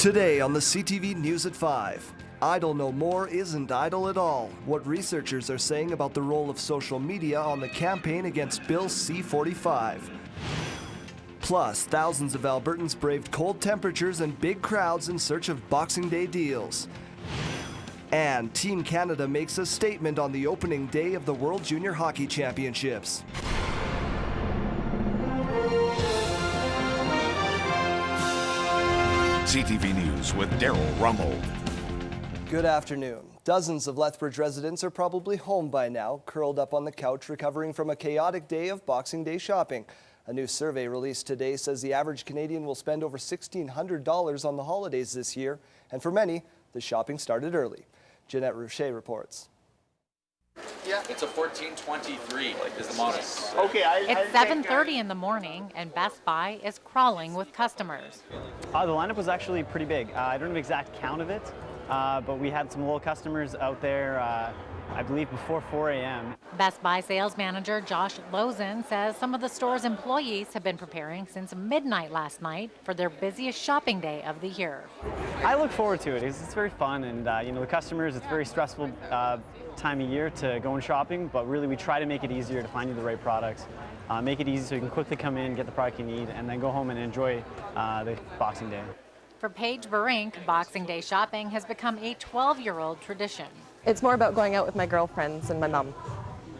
Today on the CTV News at 5, idle no more isn't idle at all. What researchers are saying about the role of social media on the campaign against Bill C-45. Plus, thousands of Albertans braved cold temperatures and big crowds in search of Boxing Day deals. And Team Canada makes a statement on the opening day of the World Junior Hockey Championships. CTV News with Daryl Rummel. Good afternoon. Dozens of Lethbridge residents are probably home by now, curled up on the couch recovering from a chaotic day of Boxing Day shopping. A new survey released today says the average Canadian will spend over $1,600 on the holidays this year, and for many, the shopping started early. Jeanette Rocher reports. Yeah, it's a 1423 is the model. Okay, it's 7:30 in the morning, and Best Buy is crawling with customers. The lineup was actually pretty big. I don't have an exact count of it, but we had some loyal customers out there, I believe, before 4 a.m. Best Buy sales manager Josh Lozen says some of the store's employees have been preparing since midnight last night for their busiest shopping day of the year. I look forward to it. It's very fun, and the customers, it's a very stressful time of year to go and shopping, but really we try to make it easier to find you the right products. Make it easy so you can quickly come in, get the product you need, and then go home and enjoy the Boxing Day. For Paige Barink, Boxing Day shopping has become a 12-year-old tradition. It's more about going out with my girlfriends and my mom,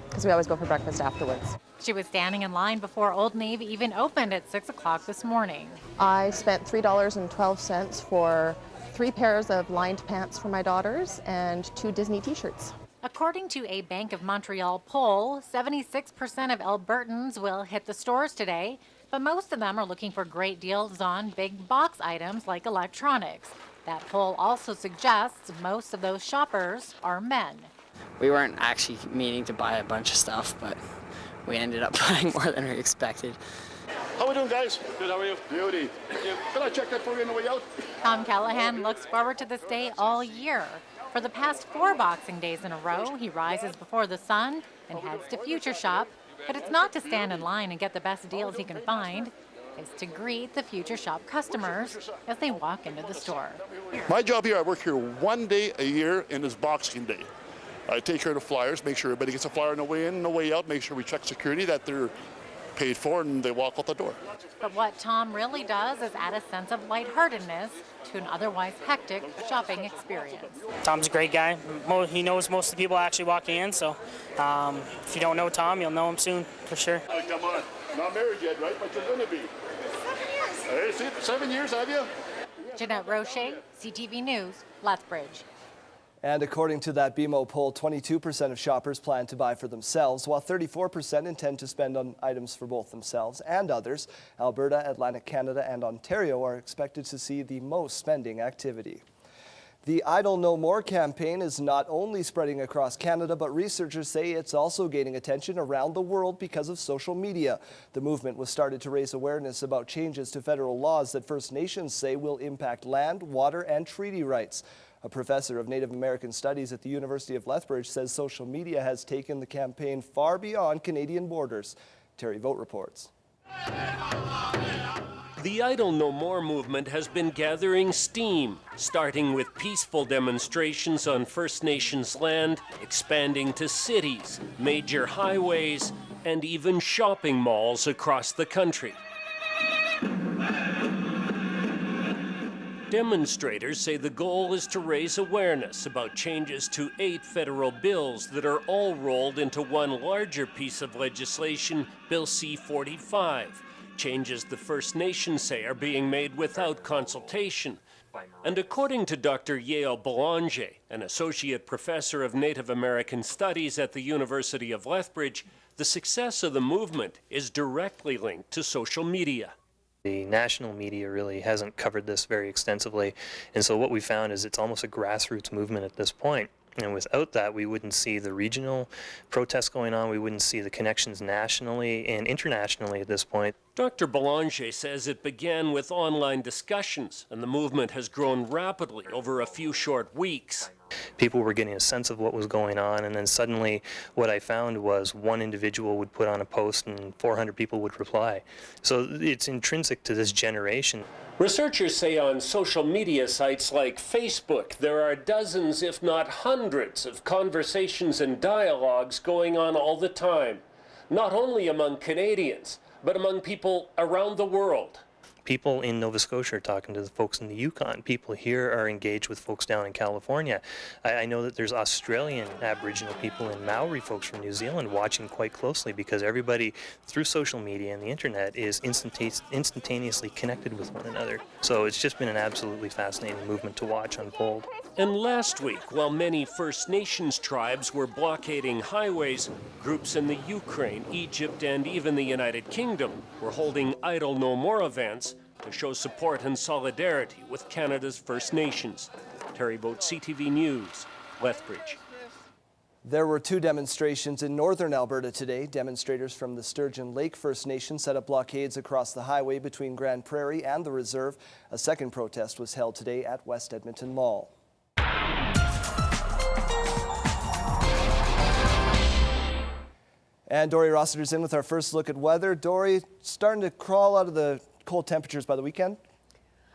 because we always go for breakfast afterwards. She was standing in line before Old Navy even opened at 6 o'clock this morning. I spent $3.12 for 3 pairs of lined pants for my daughters and 2 Disney t-shirts. According to a Bank of Montreal poll, 76% of Albertans will hit the stores today, but most of them are looking for great deals on big box items like electronics. That poll also suggests most of those shoppers are men. We weren't actually meaning to buy a bunch of stuff, but we ended up buying more than we expected. How we doing, guys? Good, how are you? Beauty. Can I check that for you on the way out? Tom Callahan looks forward to this day all year. For the past 4 Boxing Days in a row, he rises before the sun and heads to Future Shop. But it's not to stand in line and get the best deals he can find. It's to greet the Future Shop customers as they walk into the store. My job here, I work here one day a year, and it's Boxing Day. I take care of the flyers, make sure everybody gets a flyer on the way in and the way out, make sure we check security, that they're paid for, and they walk out the door. But what Tom really does is add a sense of lightheartedness to an otherwise hectic shopping experience. Tom's a great guy. He knows most of the people actually walking in, so if you don't know Tom, you'll know him soon, for sure. Oh, come on. Not married yet, right? But you're going to be. 7 years. Hey, 7 years, have you? Jeanette Rocher, CTV News, Lethbridge. And according to that BMO poll, 22% of shoppers plan to buy for themselves, while 34% intend to spend on items for both themselves and others. Alberta, Atlantic Canada, and Ontario are expected to see the most spending activity. The Idle No More campaign is not only spreading across Canada, but researchers say it's also gaining attention around the world because of social media. The movement was started to raise awareness about changes to federal laws that First Nations say will impact land, water, and treaty rights. A professor of Native American Studies at the University of Lethbridge says social media has taken the campaign far beyond Canadian borders. Terry Vogt reports. The Idle No More movement has been gathering steam, starting with peaceful demonstrations on First Nations land, expanding to cities, major highways, and even shopping malls across the country. Demonstrators say the goal is to raise awareness about changes to 8 federal bills that are all rolled into one larger piece of legislation, Bill C-45. Changes the First Nations say are being made without consultation. And according to Dr. Yale Belanger, an associate professor of Native American Studies at the University of Lethbridge, the success of the movement is directly linked to social media. The national media really hasn't covered this very extensively, and so what we found is it's almost a grassroots movement at this point. And without that, we wouldn't see the regional protests going on, we wouldn't see the connections nationally and internationally at this point. Dr. Belanger says it began with online discussions, and the movement has grown rapidly over a few short weeks. people were getting a sense of what was going on, and then suddenly what I found was one individual would put on a post and 400 people would reply. So it's intrinsic to this generation. Researchers say on social media sites like Facebook, there are dozens, if not hundreds, of conversations and dialogues going on all the time, not only among Canadians, but among people around the world. People in Nova Scotia are talking to the folks in the Yukon. People here are engaged with folks down in California. I know that there's Australian Aboriginal people and Maori folks from New Zealand watching quite closely, because everybody through social media and the internet is instantaneously connected with one another. So it's just been an absolutely fascinating movement to watch unfold. And last week, while many First Nations tribes were blockading highways, groups in the Ukraine, Egypt, and even the United Kingdom were holding Idle No More events to show support and solidarity with Canada's First Nations. Terry Boat, CTV News, Lethbridge. There were 2 demonstrations in northern Alberta today. Demonstrators from the Sturgeon Lake First Nation set up blockades across the highway between Grand Prairie and the Reserve. A second protest was held today at West Edmonton Mall. And Dory Rossiter's in with our first look at weather. Dory, starting to crawl out of the cold temperatures by the weekend?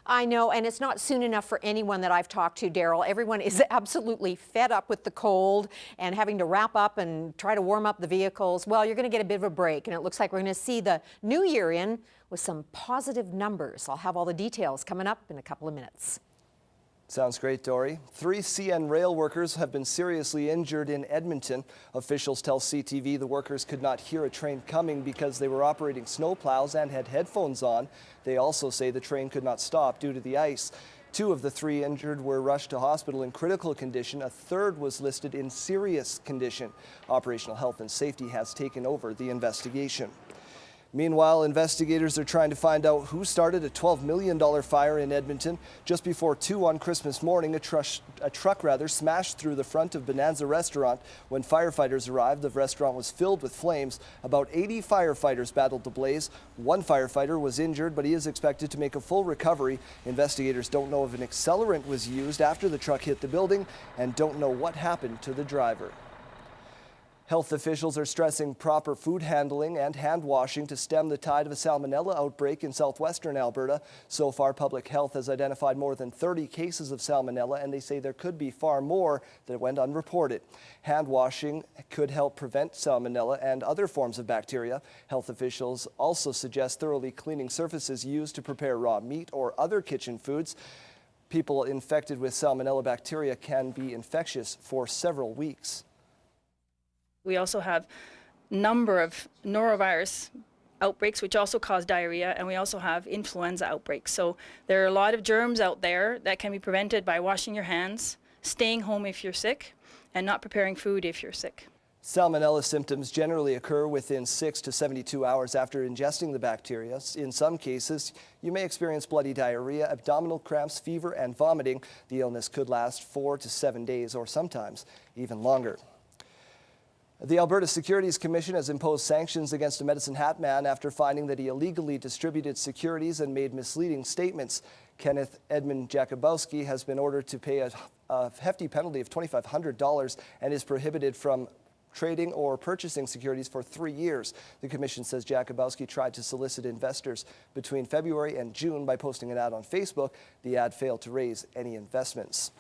I know, and it's not soon enough for anyone that I've talked to, Daryl. Everyone is absolutely fed up with the cold and having to wrap up and try to warm up the vehicles. Well, you're going to get a bit of a break, and it looks like we're going to see the new year in with some positive numbers. I'll have all the details coming up in a couple of minutes. Sounds great, Dory. 3 CN rail workers have been seriously injured in Edmonton. Officials tell CTV the workers could not hear a train coming because they were operating snowplows and had headphones on. They also say the train could not stop due to the ice. 2 of the 3 injured were rushed to hospital in critical condition. A third was listed in serious condition. Operational Health and Safety has taken over the investigation. Meanwhile, investigators are trying to find out who started a $12 million fire in Edmonton. Just before 2 on Christmas morning, a truck smashed through the front of Bonanza Restaurant. When firefighters arrived, the restaurant was filled with flames. About 80 firefighters battled the blaze. 1 firefighter was injured, but he is expected to make a full recovery. Investigators don't know if an accelerant was used after the truck hit the building and don't know what happened to the driver. Health officials are stressing proper food handling and hand washing to stem the tide of a salmonella outbreak in southwestern Alberta. So far, Public Health has identified more than 30 cases of salmonella, and they say there could be far more that went unreported. Hand washing could help prevent salmonella and other forms of bacteria. Health officials also suggest thoroughly cleaning surfaces used to prepare raw meat or other kitchen foods. People infected with salmonella bacteria can be infectious for several weeks. We also have a number of norovirus outbreaks, which also cause diarrhea, and we also have influenza outbreaks. So there are a lot of germs out there that can be prevented by washing your hands, staying home if you're sick, and not preparing food if you're sick. Salmonella symptoms generally occur within 6 to 72 hours after ingesting the bacteria. In some cases, you may experience bloody diarrhea, abdominal cramps, fever, and vomiting. The illness could last 4 to 7 days or sometimes even longer. The Alberta Securities Commission has imposed sanctions against a Medicine Hat man after finding that he illegally distributed securities and made misleading statements. Kenneth Edmund Jakubowski has been ordered to pay a hefty penalty of $2,500 and is prohibited from trading or purchasing securities for 3 years. The commission says Jakubowski tried to solicit investors between February and June by posting an ad on Facebook. The ad failed to raise any investments.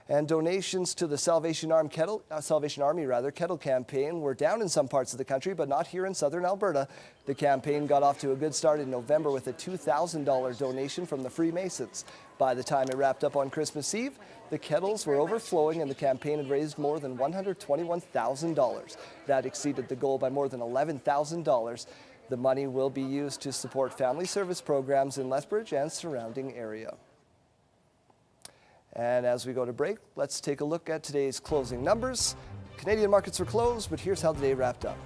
And donations to the Salvation Army kettle campaign were down in some parts of the country, but not here in southern Alberta. The campaign got off to a good start in November with a $2,000 donation from the Freemasons. By the time it wrapped up on Christmas Eve, the kettles were overflowing and the campaign had raised more than $121,000. That exceeded the goal by more than $11,000. The money will be used to support family service programs in Lethbridge and surrounding area. And as we go to break, let's take a look at today's closing numbers. Canadian markets were closed, but here's how the day wrapped up.